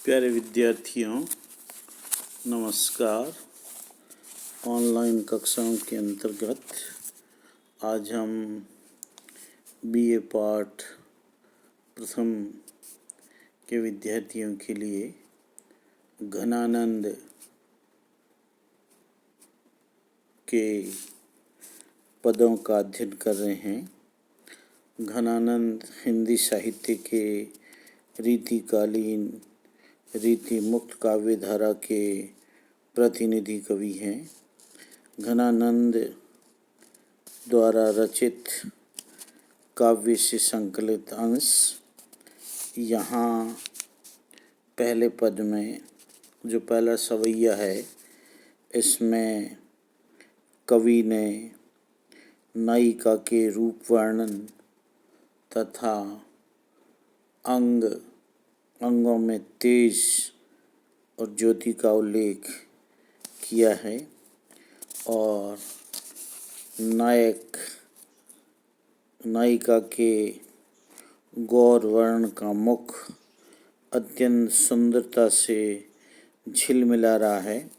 प्यारे विद्यार्थियों, नमस्कार। ऑनलाइन कक्षाओं के अंतर्गत आज हम बीए पाठ प्रथम के विद्यार्थियों के लिए घनानंद के पदों का अध्ययन कर रहे हैं। घनानंद हिंदी साहित्य के रीतिकालीन रीति मुक्त काव्य धारा के प्रतिनिधि कवि हैं। घनानंद द्वारा रचित काव्य से संकलित अंश यहाँ पहले पद में जो पहला सवैया है, इसमें कवि ने नायिका के रूप वर्णन तथा अंगों में तेज और ज्योति का उल्लेख किया है और नायिका के गौर वर्ण का मुख अत्यंत सुंदरता से झिलमिला रहा है।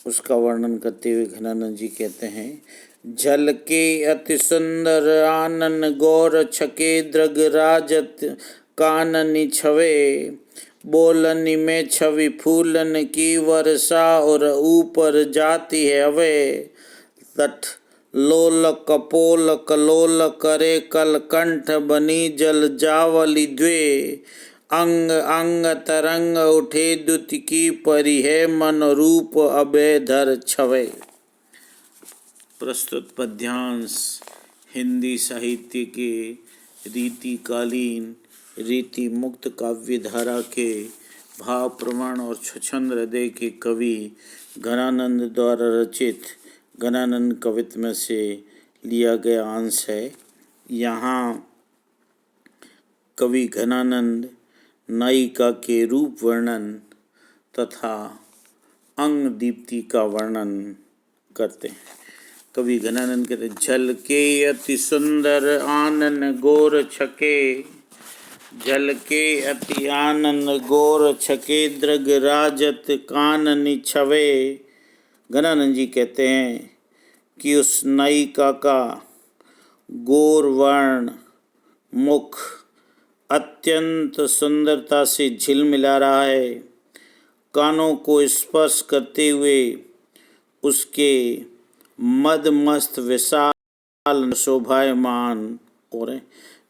उसका वर्णन करते हुए घनानंद जी कहते हैं, जल के अति सुंदर आनन गौर छके द्रग राजत काननी छवे, बोलनी में छवि फूलन की वर्षा और ऊपर जाती है हवे, तट लोलक कपोलक लोल करे कल कंठ बनी जल जावली द्वे, अंग अंग तरंग उठे दुत की परि है मन रूप अभेधर छवे। प्रस्तुत पद्यांश हिंदी साहित्य के रीतिकालीन रीति मुक्त काव्य धारा के भाव प्रवण और स्वच्छंद हृदय के कवि घनानंद द्वारा रचित घनानंद कवित्व में से लिया गया अंश है। यहाँ कवि घनानंद नायिका के रूप वर्णन तथा अंग दीप्ति का वर्णन करते हैं। कवि घनानंद कहते, जल के अति सुंदर आनन गोर छके, जल के अति आनंद गोर छके द्रग राजत काननी छवे। घनानंद जी कहते हैं कि उस नायिका का गोर वर्ण मुख अत्यंत सुंदरता से झिलमिला रहा है। कानों को स्पर्श करते हुए उसके मदमस्त विशाल शोभायमान और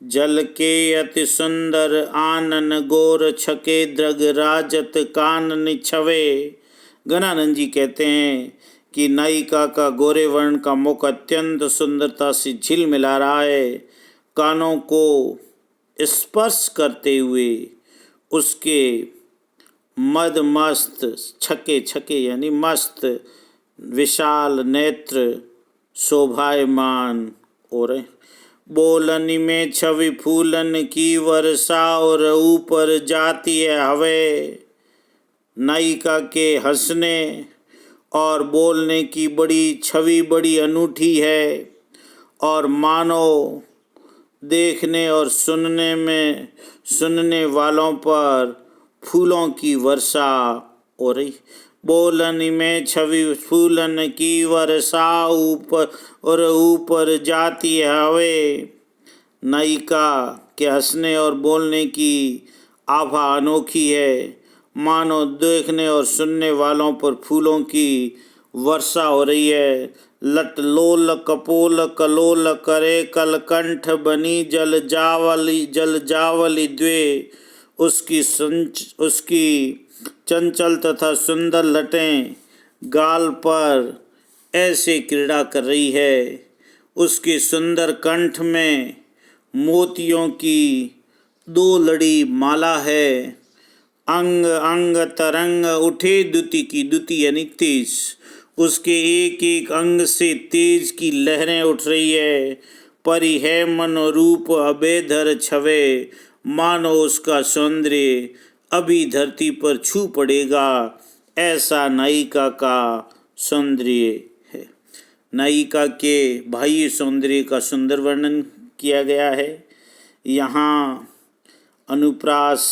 जल के अति सुंदर आनन गोर छके द्रग राजत कानन छवे। घनानंद जी कहते हैं कि नायिका का गोरे वर्ण का मुख अत्यंत सुंदरता से झिलमिला रहा है। कानों को स्पर्श करते हुए उसके मदमस्त छके छके यानी मस्त विशाल नेत्र शोभायमान और बोलनी में छवि फूलन की वर्षा और ऊपर जाती है हवे। नायिका के हंसने और बोलने की बड़ी छवि बड़ी अनूठी है और मानो देखने और सुनने वालों पर फूलों की वर्षा हो रही। बोलनी में छवि फूलन की वर्षा ऊपर जाती है हवे। नायिका के हंसने और बोलने की आभा अनोखी है, मानो देखने और सुनने वालों पर फूलों की वर्षा हो रही है। लट लोल कपोल कलोल करे कल कंठ बनी जल जावली द्वे। उसकी चंचल तथा सुंदर लटें गाल पर ऐसे क्रीड़ा कर रही है। उसके सुंदर कंठ में मोतियों की दो लड़ी माला है। अंग अंग तरंग उठे दुति की, दुति यानी तेज, उसके एक एक अंग से तेज की लहरें उठ रही है। परि है मन रूप अभेधर छवे, मानो उसका सौंदर्य अभी धरती पर छू पड़ेगा, ऐसा नायिका का सौंदर्य है। नायिका के बाह्य सौंदर्य का सुंदर वर्णन किया गया है। यहाँ अनुप्रास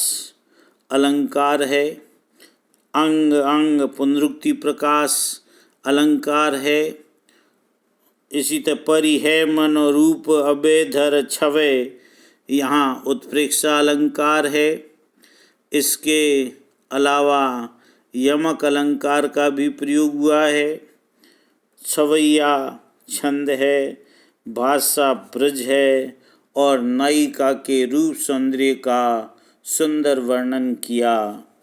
अलंकार है। अंग अंग पुनरुक्ति प्रकाश अलंकार है। इसी तरह परि है मनोरूप अबेधर छवे, यहाँ उत्प्रेक्षा अलंकार है। इसके अलावा यमक अलंकार का भी प्रयोग हुआ है। छवैया छंद है, भाषा ब्रज है और नायिका के रूप सौंदर्य का सुंदर वर्णन किया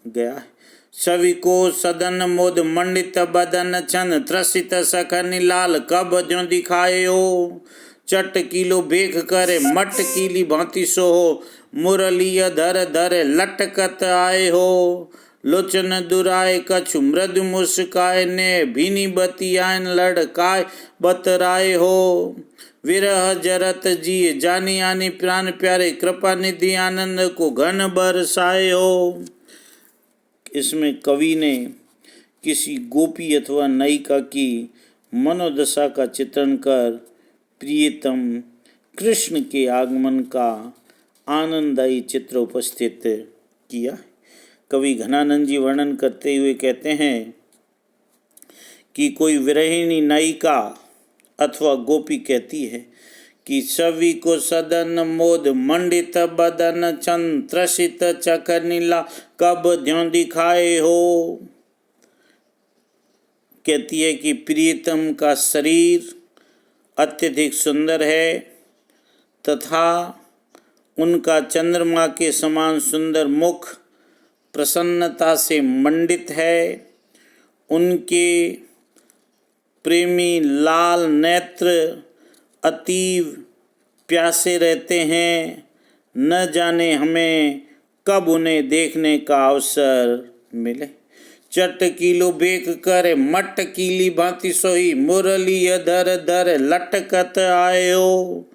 गया है। छवि को सदन मोद मंडित बदन छन त्रसित सखन लाल कब ज्यों दिखाए हो, चट कीलो बेख करे मट कीली भांति सो हो, मुरली धर धर लटकत आए हो, लोचन दुराए कछु मृदु मुस्काए ने भीनी बतियान लड़काए बतराए हो, विरह जरत जिए जानी आनी प्राण प्यारे कृपा निधि आनंद को घन बरसाए हो। इसमें कवि ने किसी गोपी अथवा नायिका की मनोदशा का चित्रण कर प्रियतम कृष्ण के आगमन का आनंददायी चित्र उपस्थित किया। कवि घनानंद जी वर्णन करते हुए कहते हैं कि कोई विरहिणी नायिका अथवा गोपी कहती है कि छवि को सदन मोद मंडित बदन चंद त्रसित चकर नीला कब ध्यों दिखाए हो। कहती है कि प्रियतम का शरीर अत्यधिक सुंदर है तथा उनका चंद्रमा के समान सुंदर मुख प्रसन्नता से मंडित है। उनके प्रेमी लाल नेत्र अतीव प्यासे रहते हैं। न जाने हमें कब उन्हें देखने का अवसर मिले। चट कीलो बेक कर मट कीली भांति सोई, मुरली धर धर लटकत आयो।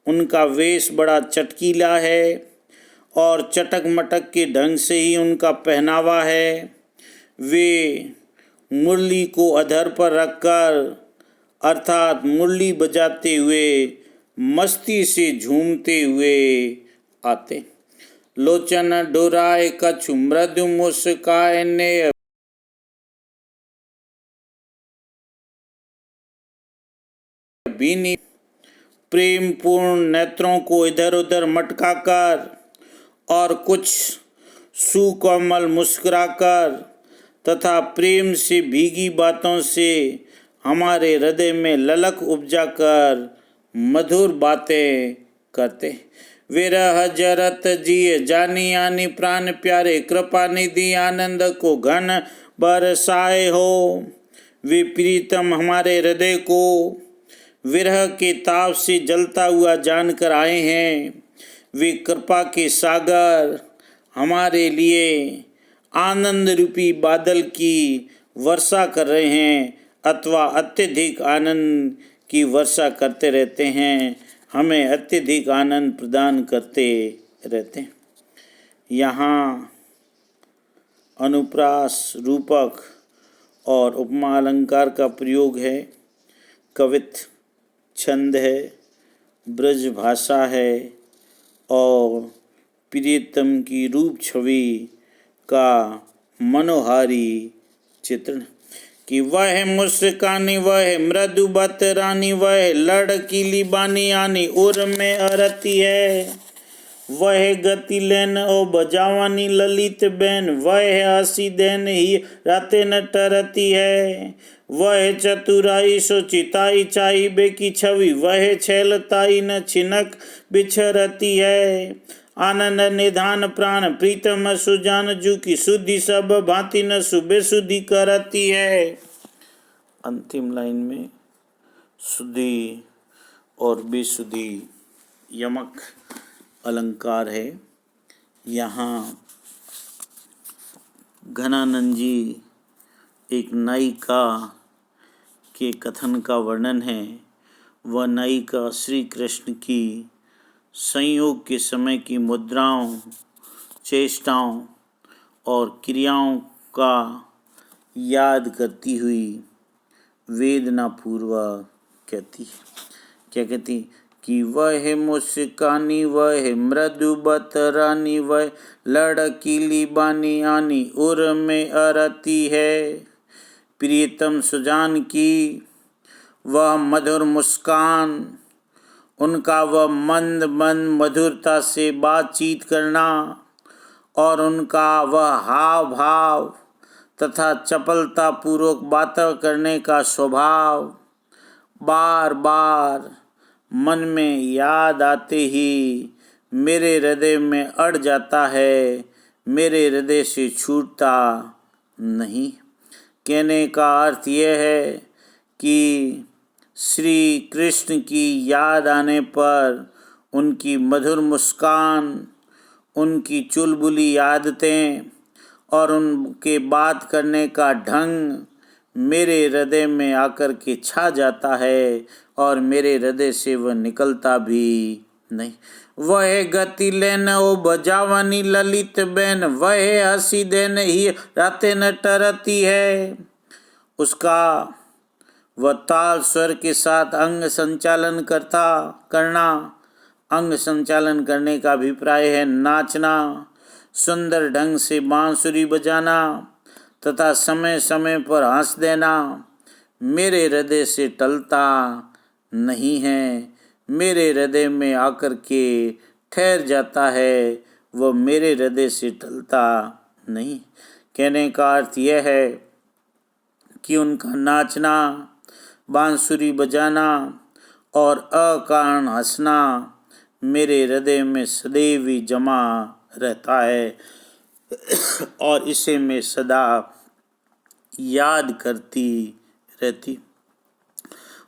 उनका वेश बड़ा चटकीला है और चटक मटक के ढंग से ही उनका पहनावा है। वे मुरली को अधर पर रखकर अर्थात मुरली बजाते हुए मस्ती से झूमते हुए आते। लोचन डोराए कछु मृदु मुस्काए ने भीनी प्रेम पूर्ण नेत्रों को इधर उधर मटकाकर और कुछ सुकोमल मुस्कुराकर तथा प्रेम से भीगी बातों से हमारे हृदय में ललक उपजाकर मधुर बातें करते। विरह जरत जिए जानी आनी प्राण प्यारे कृपा निधि आनंद को घन बरसाए हो। वे प्रीतम हमारे हृदय को विरह के ताप से जलता हुआ जानकर आए हैं। वे कृपा के सागर हमारे लिए आनंद रूपी बादल की वर्षा कर रहे हैं अथवा अत्यधिक आनंद की वर्षा करते रहते हैं, हमें अत्यधिक आनंद प्रदान करते रहते हैं। यहाँ अनुप्रास रूपक और उपमा अलंकार का प्रयोग है। कवित्व छंद है, ब्रज भाषा है और प्रियतम की रूप छवि का मनोहारी चित्रण कि वह मुस्कानी वह मृदु बतरानी वह लड़कीली बानी आनी उर में अरती है। वह गति लेन ओ बजावानी ललित बैन वह हसी देन ही राते न टरती है। वह चतुराई सो चिताई चाई बेकी छवि वह छैलताई न छिनक बिछरती है। आनंद निधान प्राण प्रीतम सुजान जू की शुद्धि सब भांति न सुबह शुद्धि करती है। अंतिम लाइन में शुद्धि और बेसुधी यमक अलंकार है। यहाँ घनानंद जी एक नायिका के कथन का वर्णन है। वह नायिका श्री कृष्ण की संयोग के समय की मुद्राओं, चेष्टाओं और क्रियाओं का याद करती हुई वेदनापूर्वक कहती है। क्या कहती कि वह मुस्कानी वह मृदु बतरानी वह लड़कीली बानी आनी उर में अरती है। प्रियतम सुजान की वह मधुर मुस्कान, उनका वह मंद मंद मधुरता से बातचीत करना और उनका वह हाव भाव तथा चपलता पूर्वक बातें करने का स्वभाव बार बार मन में याद आते ही मेरे हृदय में अड़ जाता है, मेरे हृदय से छूटता नहीं। कहने का अर्थ यह है कि श्री कृष्ण की याद आने पर उनकी मधुर मुस्कान, उनकी चुलबुली आदतें और उनके बात करने का ढंग मेरे हृदय में आकर के छा जाता है और मेरे हृदय से वह निकलता भी नहीं। वह गति लेन ओ बजावानी ललित बैन, वह हंसी देन ही रातें न टरती है। उसका वह ताल स्वर के साथ अंग संचालन करना, अंग संचालन करने का अभिप्राय है नाचना, सुंदर ढंग से बांसुरी बजाना तथा समय समय पर हंस देना मेरे हृदय से टलता नहीं है, मेरे हृदय में आकर के ठहर जाता है, वह मेरे हृदय से टलता नहीं। कहने का अर्थ यह है कि उनका नाचना, बांसुरी बजाना और अकारण हंसना मेरे हृदय में सदैव ही जमा रहता है और इसे मैं सदा याद करती रहती।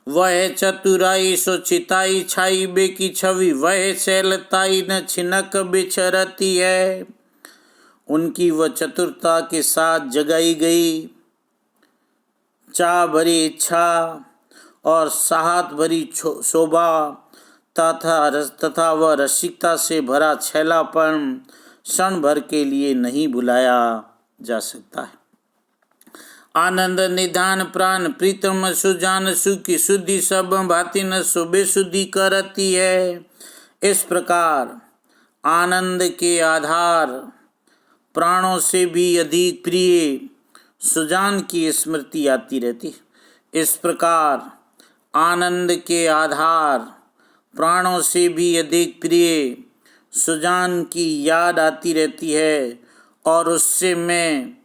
वह चतुराई सो चिताई छाई बे की छवि, वह शैलताई न छिनक बिछरती है। उनकी वह चतुरता के साथ जगाई गई चाह भरी इच्छा और साहत भरी शोभा तथा वह रसिकता से भरा छैलापन क्षण भर के लिए नहीं भुलाया जा सकता है। आनंद निधान प्राण प्रीतम सुजान सुखी शुद्धि सब भांति न सुबे शुद्धि करती है। इस प्रकार आनंद के आधार प्राणों से भी अधिक प्रिय सुजान की स्मृति आती रहती। इस प्रकार आनंद के आधार प्राणों से भी अधिक प्रिय सुजान की याद आती रहती है और उससे मैं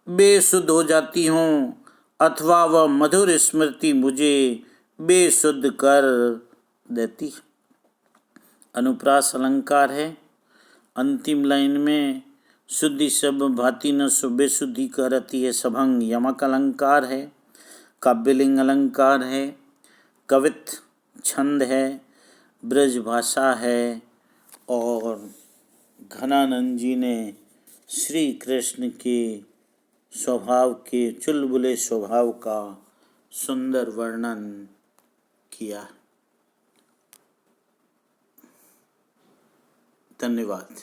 बेसुध हो जाती हूँ अथवा वह मधुर स्मृति मुझे बेसुध कर देती। अनुप्रास अलंकार है। अंतिम लाइन में शुद्धि सब भांति न सो बेशुद्धि करती है सभंग यमक अलंकार है, काव्यलिंग अलंकार है, कवित छंद है, ब्रज भाषा है और घनानंद जी ने श्री कृष्ण के स्वभाव के चुलबुले स्वभाव का सुंदर वर्णन किया। धन्यवाद।